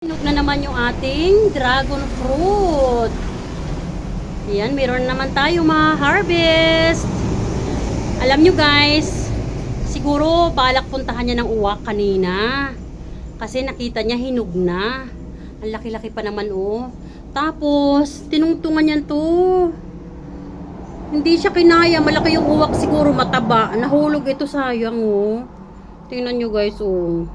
Hinog na naman yung ating dragon fruit. Ayan, meron naman tayo ma-harvest. Alam nyo guys, siguro balak puntahan niya ng uwak kanina. Kasi nakita niya hinog na. Ang laki-laki pa naman oh. Tapos, tinungtungan niya to. Hindi siya kinaya. Malaki yung uwak siguro, mataba. Nahulog ito, sayang oh. Tingnan nyo guys oh.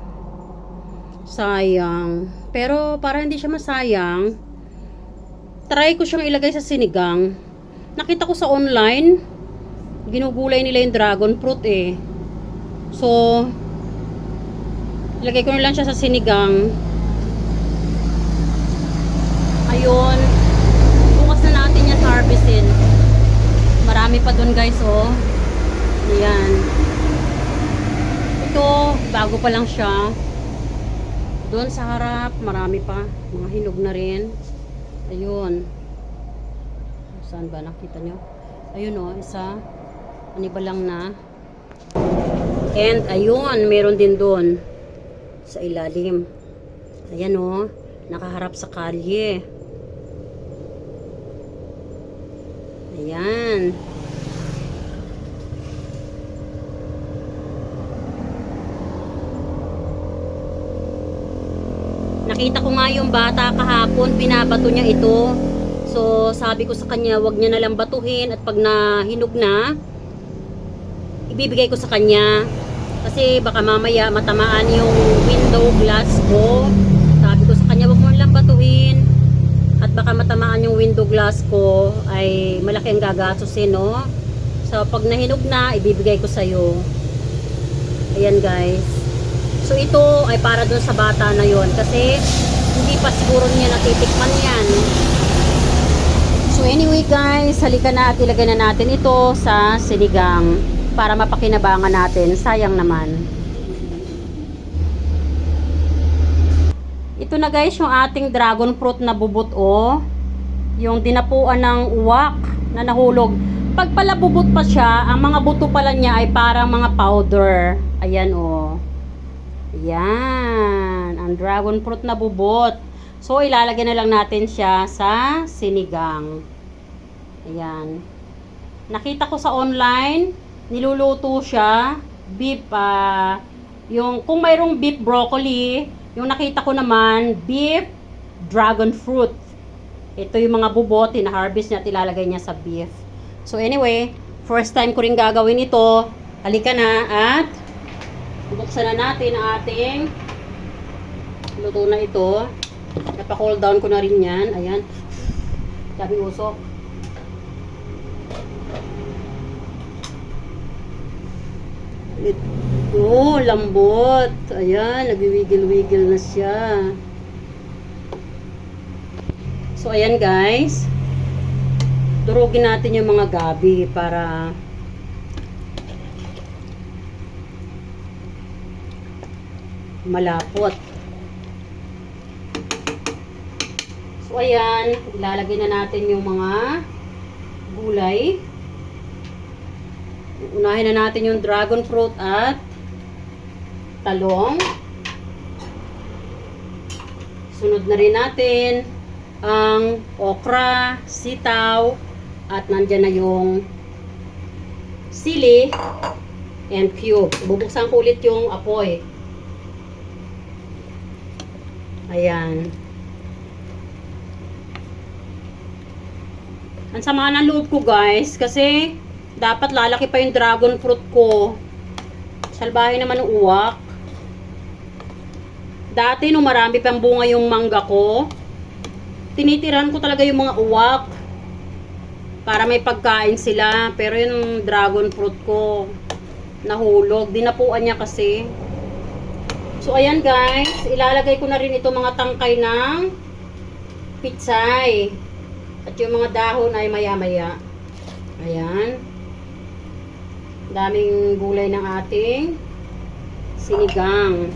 Sayang. Pero para hindi siya masayang, try ko siyang ilagay sa sinigang. Nakita ko sa online, ginugulay nila yung dragon fruit eh. So, ilagay ko na lang siya sa sinigang. Ayun. Bukas na natin yan harvestin. Marami pa dun guys oh. Ayan. Ito, bago pa lang siya. Doon sa harap, marami pa. Mga hinog na rin. Ayun. Saan ba? Nakita nyo? Ayun o, isa. Aniba lang na. And ayun, meron din doon. Sa ilalim. Ayan o. Nakaharap sa kalye. Ayan. Nakita ko nga yung bata kahapon, binabato niya ito. So, sabi ko sa kanya, wag niya nalang batuhin at pag nahinog na, ibibigay ko sa kanya. Kasi baka mamaya matamaan yung window glass ko. Sabi ko sa kanya, wag mo nalang batuhin. At baka matamaan yung window glass ko, ay malaki ang gagastusin, no? So, pag nahinog na, ibibigay ko sa'yo. Ayan guys. So ito ay para dun sa bata na yon kasi hindi pa siguro niya natitikman yan. So anyway guys, halika na at ilagay na natin ito sa sinigang para mapakinabangan natin. Sayang naman. Ito na guys yung ating dragon fruit na bubuto. Yung dinapuan ng uwak na nahulog. Pag pala bubot pa siya, ang mga buto pala niya ay parang mga powder. Ayan oh. Yan, ang dragon fruit na bubot. So, ilalagay na lang natin siya sa sinigang. Ayan. Nakita ko sa online, niluluto siya. Beef, yung, kung mayroong beef broccoli, yung nakita ko naman, beef dragon fruit. Ito yung mga bubot, na-harvest niya at ilalagay niya sa beef. So, anyway, first time ko rin gagawin ito. Halika na at buksan na natin ang ating luto na ito. Napa-cool down ko na rin yan. Ayan. Sabi usok. Ito, lambot. Ayan, nagwiwigil-wigil na siya. So, ayan guys. Durugin natin yung mga gabi para malapot. So ayan, ilalagay na natin yung mga gulay. Unahin na natin yung dragon fruit at talong. Sunod na rin natin ang okra, sitaw, at nandyan na yung sili and cube. Bubuksan ko ulit yung apoy. Ayan. Ang sama ng loob ko guys kasi dapat lalaki pa yung dragon fruit ko. Salbahe naman ng uwak. Dati nung marami pang bunga yung mangga ko, tinitiran ko talaga yung mga uwak para may pagkain sila. Pero yung dragon fruit ko nahulog. Dinapuan niya kasi. So, ayan guys, ilalagay ko na rin ito mga tangkay ng pitsay. At yung mga dahon ay maya-maya. Ayan. Daming gulay ng ating sinigang.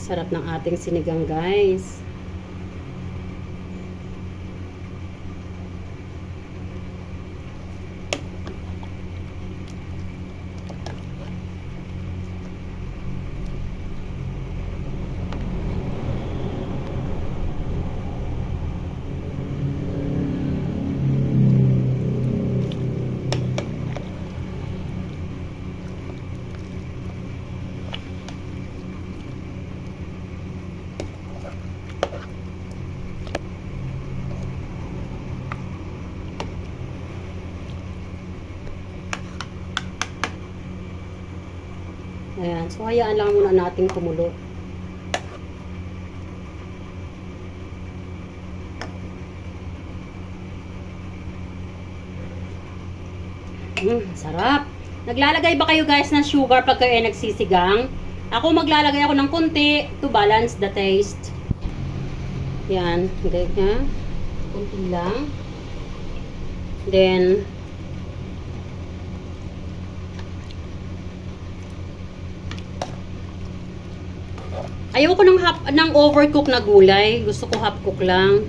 Sarap ng ating sinigang, guys. Ayan. So, hayaan lang muna natin kumulo. Sarap. Naglalagay ba kayo guys ng sugar pag kayo nagsisigang? Ako maglalagay ako ng konti to balance the taste. Yan. Ganyan. Konti lang. Then, ayoko ng overcook na gulay. Gusto ko half cook lang.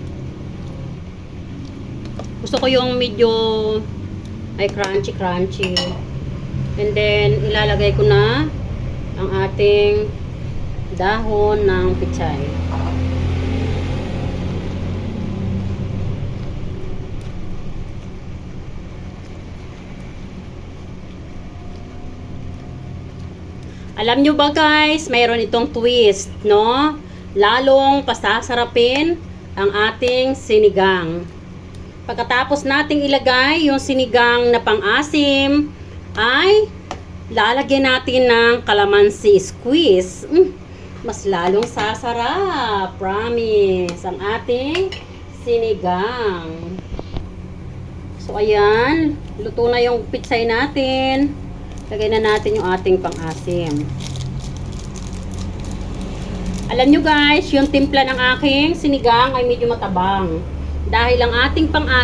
Gusto ko yung medyo ay crunchy. And then, ilalagay ko na ang ating dahon ng pichay. Alam nyo ba guys, mayroon itong twist, no? Lalong pasasarapin ang ating sinigang. Pagkatapos nating ilagay yung sinigang na pang-asim, ay lalagyan natin ng calamansi squeeze. Mas lalong sasarap. Promise. Ang ating sinigang. So, ayan. Luto na yung pitsay natin. Lagay na natin yung ating pang-asim. Alam nyo guys, yung timpla ng aking sinigang ay medyo matabang. Dahil ang ating pang-asim